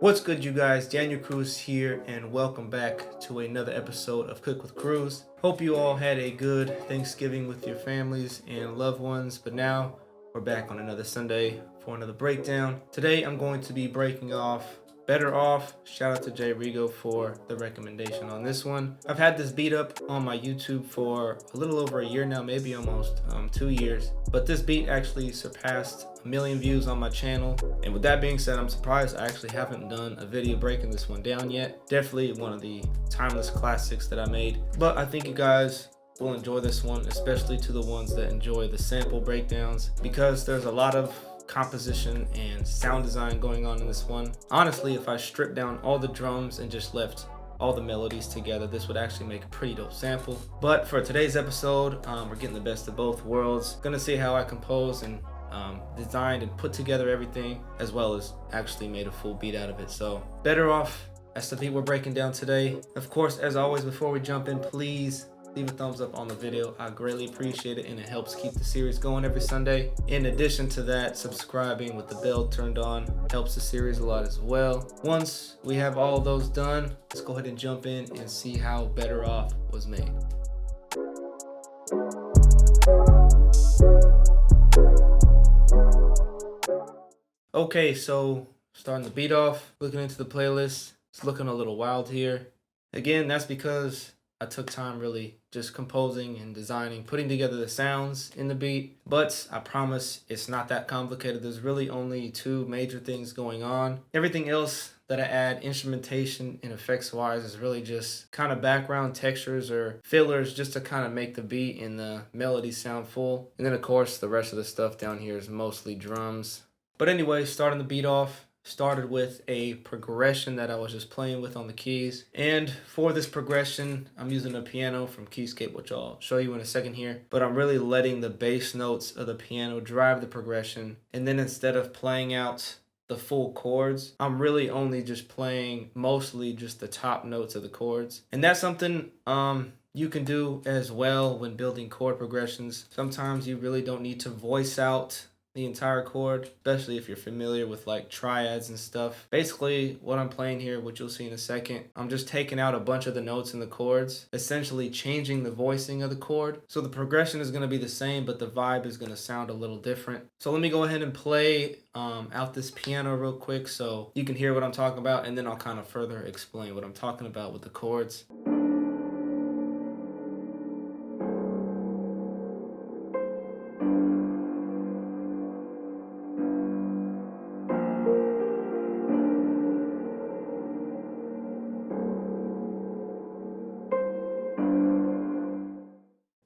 What's good, you guys? Daniel Cruz here, and welcome back to another episode of Cook with Cruz. Hope you all had a good Thanksgiving with your families and loved ones, but now we're back on another Sunday for another breakdown. Today I'm going to be breaking off Better Off. Shout out to Jay Rigo for the recommendation on this one. I've had this beat up on my YouTube for a little over a year now, maybe almost 2 years, but this beat actually surpassed 1 million views on my channel. And with that being said, I'm surprised I actually haven't done a video breaking this one down yet. Definitely one of the timeless classics that I made, but I think you guys will enjoy this one, especially to the ones that enjoy the sample breakdowns, because there's a lot of composition and sound design going on in this one. Honestly, if I stripped down all the drums and just left all the melodies together, this would actually make a pretty dope sample. But for today's episode, we're getting the best of both worlds. Gonna see how I compose and designed and put together everything, as well as actually made a full beat out of it. So Better Off, that's the beat we're breaking down today. Of course, as always, before we jump in, please leave a thumbs up on the video. I greatly appreciate it, and it helps keep the series going every Sunday. In addition to that, subscribing with the bell turned on helps the series a lot as well. Once we have all of those done, let's go ahead and jump in and see how Better Off was made. Okay, so starting the beat off, looking into the playlist, it's looking a little wild here. Again, that's because I took time really just composing and designing, putting together the sounds in the beat, but I promise it's not that complicated. There's really only two major things going on. Everything else that I add instrumentation and effects wise is really just kind of background textures or fillers just to kind of make the beat and the melody sound full. And then of course the rest of the stuff down here is mostly drums. But anyway, starting the beat off, started with a progression that I was just playing with on the keys. And for this progression, I'm using a piano from Keyscape, which I'll show you in a second here. But I'm really letting the bass notes of the piano drive the progression. And then instead of playing out the full chords, I'm really only just playing mostly just the top notes of the chords. And that's something you can do as well when building chord progressions. Sometimes you really don't need to voice out the entire chord, especially if you're familiar with like triads and stuff. Basically, what I'm playing here, which you'll see in a second, I'm just taking out a bunch of the notes in the chords, essentially changing the voicing of the chord. So the progression is going to be the same, but the vibe is going to sound a little different. So let me go ahead and play out this piano real quick so you can hear what I'm talking about, and then I'll kind of further explain what I'm talking about with the chords.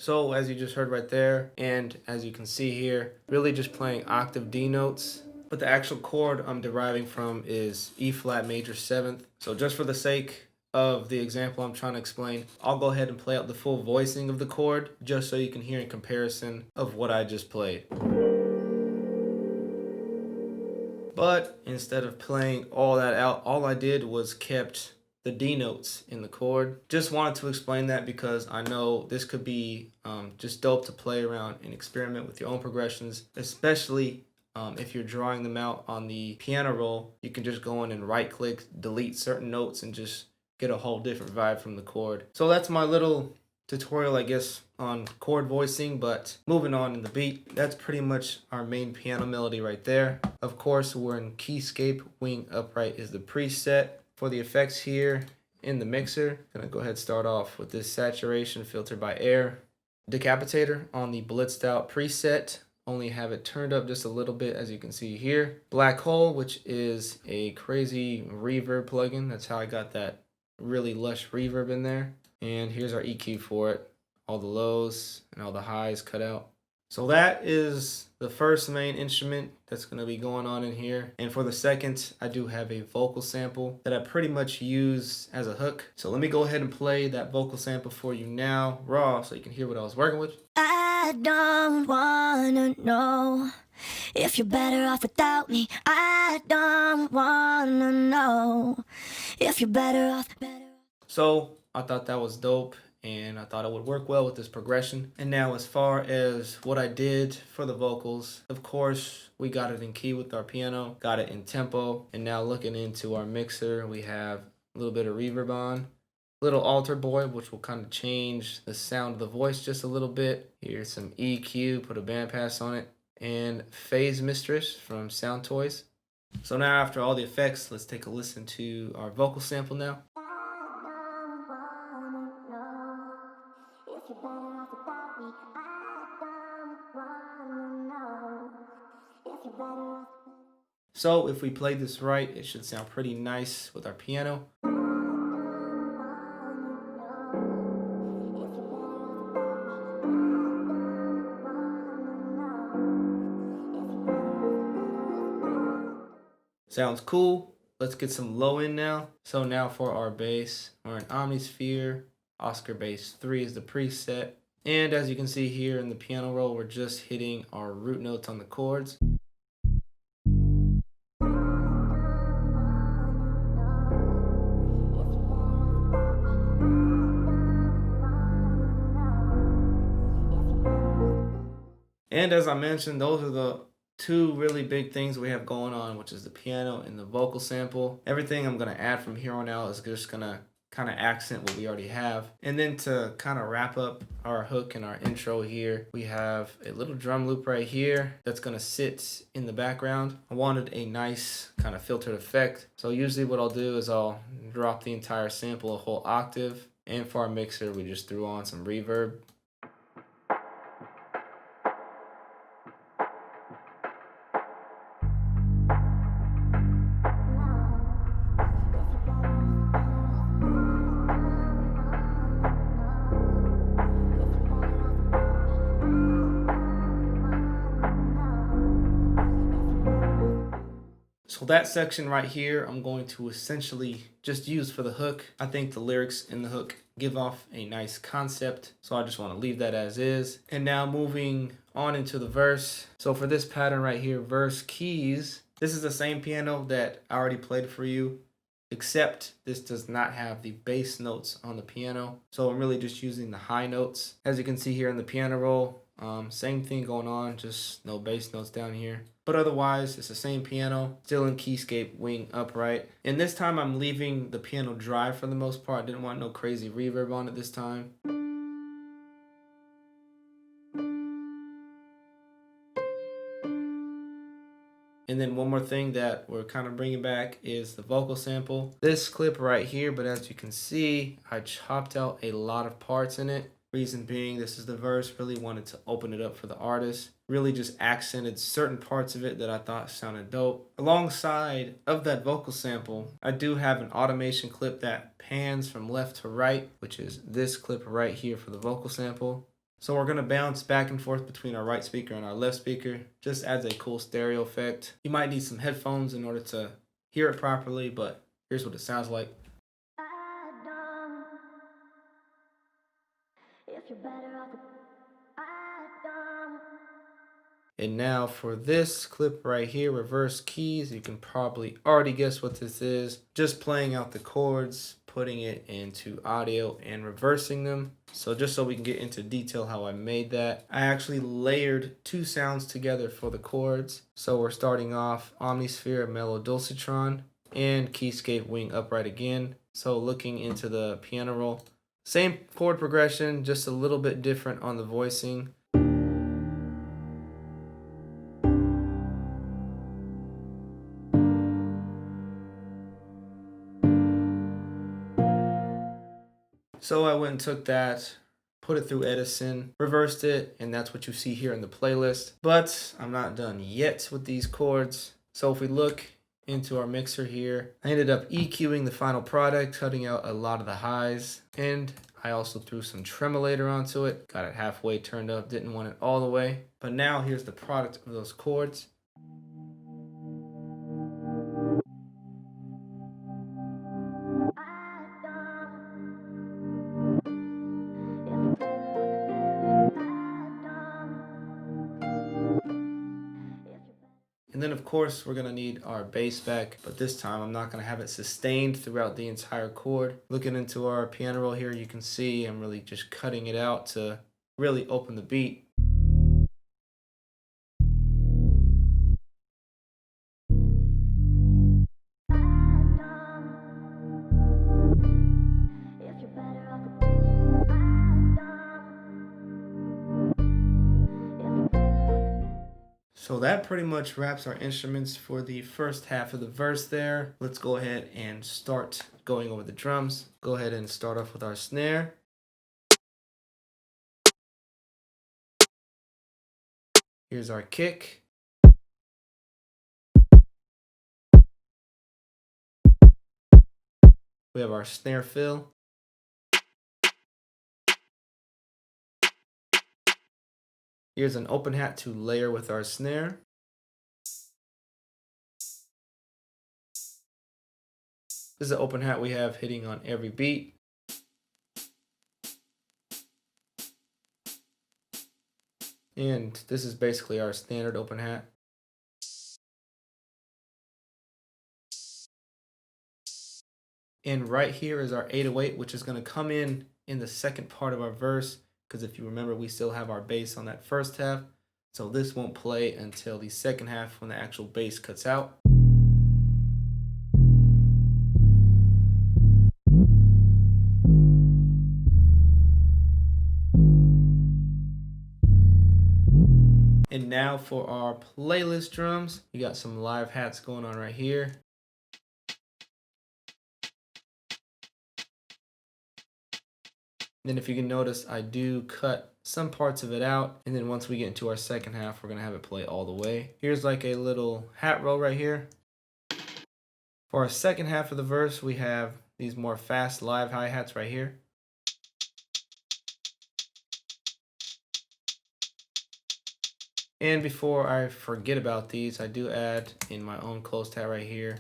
So as you just heard right there, and as you can see here, really just playing octave D notes. But the actual chord I'm deriving from is E flat major 7th. So just for the sake of the example I'm trying to explain, I'll go ahead and play out the full voicing of the chord just so you can hear in comparison of what I just played. But instead of playing all that out, all I did was kept the D notes in the chord. Just wanted to explain that because I know this could be just dope to play around and experiment with your own progressions, especially if you're drawing them out on the piano roll. You can just go in and right click, delete certain notes, and just get a whole different vibe from the chord. So that's my little tutorial, I guess, on chord voicing. But moving on in the beat, that's pretty much our main piano melody right there. Of course, we're in Keyscape. Wing Upright is the preset. For the effects here in the mixer, gonna go ahead and start off with this saturation filtered by air. Decapitator on the blitzed out preset, only have it turned up just a little bit, as you can see here. Black Hole, which is a crazy reverb plugin. That's how I got that really lush reverb in there. And here's our EQ for it. All the lows and all the highs cut out. So that is the first main instrument that's going to be going on in here. And for the second, I do have a vocal sample that I pretty much use as a hook. So let me go ahead and play that vocal sample for you now, raw, so you can hear what I was working with. I don't wanna know if you're better off without me. I don't wanna know if you're better off. So I thought that was dope. and I thought it would work well with this progression. And now as far as what I did for the vocals, of course, we got it in key with our piano, got it in tempo, and now looking into our mixer, we have a little bit of reverb on, little alter boy, which will kind of change the sound of the voice just a little bit. Here's some EQ, put a bandpass on it, and Phase Mistress from Sound Toys. So now after all the effects, let's take a listen to our vocal sample now. So if we play this right, it should sound pretty nice with our piano. Sounds cool. Let's get some low in now. So now for our bass, we're in Omnisphere. Oscar Bass 3 is the preset. And as you can see here in the piano roll, we're just hitting our root notes on the chords. And as I mentioned, those are the two really big things we have going on, which is the piano and the vocal sample. Everything I'm going to add from here on out is just going to kind of accent what we already have. And then to kind of wrap up our hook and our intro here, we have a little drum loop right here that's going to sit in the background. I wanted a nice kind of filtered effect. So usually what I'll do is I'll drop the entire sample a whole octave. And for our mixer, we just threw on some reverb. So that section right here, I'm going to essentially just use for the hook. I think the lyrics in the hook give off a nice concept, so I just want to leave that as is. And now moving on into the verse. So for this pattern right here, verse keys, this is the same piano that I already played for you, except this does not have the bass notes on the piano. So I'm really just using the high notes. As you can see here in the piano roll, same thing going on, just no bass notes down here. But otherwise, it's the same piano, still in keyscape, wing upright. And this time I'm leaving the piano dry for the most part. I didn't want no crazy reverb on it this time. And then one more thing that we're kind of bringing back is the vocal sample. This clip right here, but as you can see, I chopped out a lot of parts in it. Reason being, this is the verse, really wanted to open it up for the artist. Really just accented certain parts of it that I thought sounded dope. Alongside of that vocal sample, I do have an automation clip that pans from left to right, which is this clip right here for the vocal sample. So we're going to bounce back and forth between our right speaker and our left speaker. Just adds a cool stereo effect. You might need some headphones in order to hear it properly, but here's what it sounds like. And now for this clip right here, reverse keys, you can probably already guess what this is. Just playing out the chords, putting it into audio and reversing them. So just so we can get into detail how I made that, I actually layered two sounds together for the chords. So we're starting off Omnisphere Melodulcitron and Keyscape Wing Upright again. So looking into the piano roll, same chord progression, just a little bit different on the voicing. So I went and took that, put it through Edison, reversed it, and that's what you see here in the playlist. But I'm not done yet with these chords. So if we look into our mixer here, I ended up EQing the final product, cutting out a lot of the highs, and I also threw some tremolator onto it, got it halfway turned up, didn't want it all the way. But now here's the product of those chords. And then of of course, we're gonna need our bass back, but this time I'm not gonna have it sustained throughout the entire chord. Looking into our piano roll here, you can see I'm really just cutting it out to really open the beat. So that pretty much wraps our instruments for the first half of the verse there. Let's go ahead and start going over the drums. Go ahead and start off with our snare. Here's our kick. We have our snare fill. Here's an open hat to layer with our snare. This is an open hat we have hitting on every beat. And this is basically our standard open hat. And right here is our 808, which is going to come in the second part of our verse, because if you remember, we still have our bass on that first half. So this won't play until the second half when the actual bass cuts out. And now for our playlist drums, we got some live hats going on right here. Then if you can notice, I do cut some parts of it out. And then once we get into our second half, we're gonna have it play all the way. Here's like a little hat roll right here. For our second half of the verse, we have these more fast live hi-hats right here. And before I forget about these, I do add in my own closed hat right here.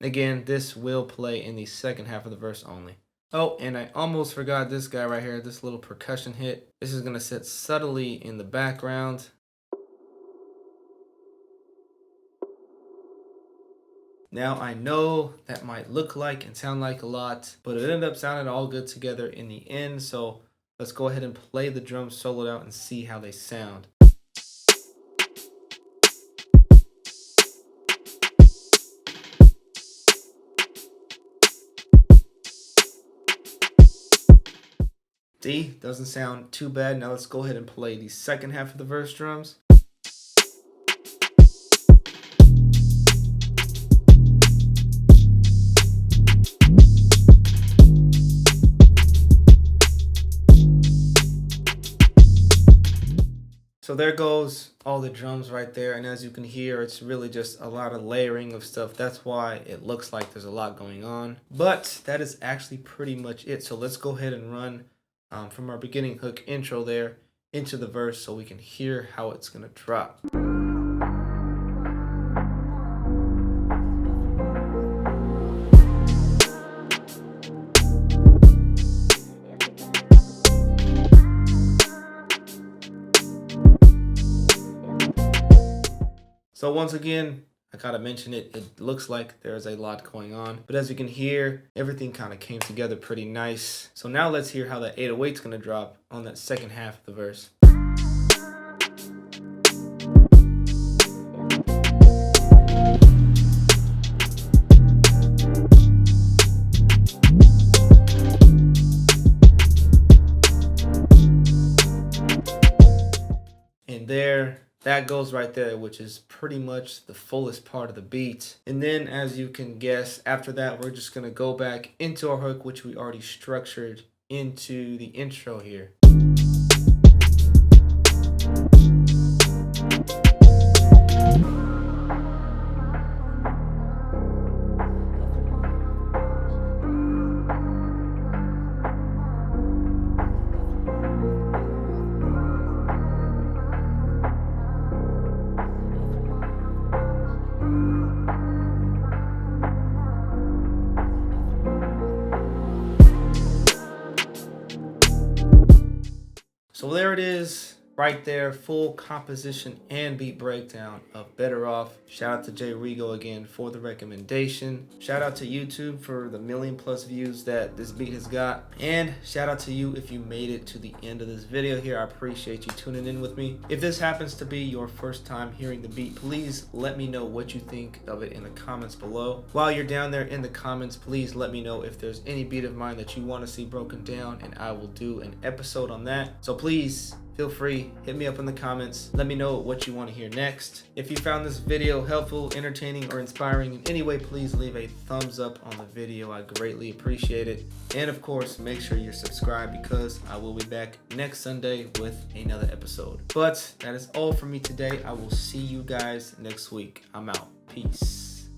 Again, this will play in the second half of the verse only. Oh, and I almost forgot this guy right here, this little percussion hit. This is gonna sit subtly in the background. Now I know that might look like and sound like a lot, but it ended up sounding all good together in the end. So let's go ahead and play the drums soloed out and see how they sound. See, doesn't sound too bad. Now let's go ahead and play the second half of the verse drums. So there goes all the drums right there, and as you can hear, it's really just a lot of layering of stuff. That's why it looks like there's a lot going on. But that is actually pretty much it. So let's go ahead and run from our beginning hook intro there into the verse so we can hear how it's gonna drop. So once again, I gotta mention it, it looks like there's a lot going on, but as you can hear, everything kind of came together pretty nice. So now let's hear how that 808's gonna drop on that second half of the verse. And there, that goes right there, which is pretty much the fullest part of the beat. And then, as you can guess, after that, we're just gonna go back into our hook, which we already structured into the intro here. So there it is. Right there, full composition and beat breakdown of Better Off. Shout out to Jay Rigo again for the recommendation. Shout out to YouTube for the 1,000,000+ views that this beat has got. And shout out to you if you made it to the end of this video here. I appreciate you tuning in with me. If this happens to be your first time hearing the beat, please let me know what you think of it in the comments below. While you're down there in the comments, please let me know if there's any beat of mine that you want to see broken down, and I will do an episode on that. So please, feel free, hit me up in the comments. Let me know what you want to hear next. If you found this video helpful, entertaining, or inspiring in any way, please leave a thumbs up on the video. I greatly appreciate it. And of course, make sure you're subscribed because I will be back next Sunday with another episode. But that is all for me today. I will see you guys next week. I'm out. Peace.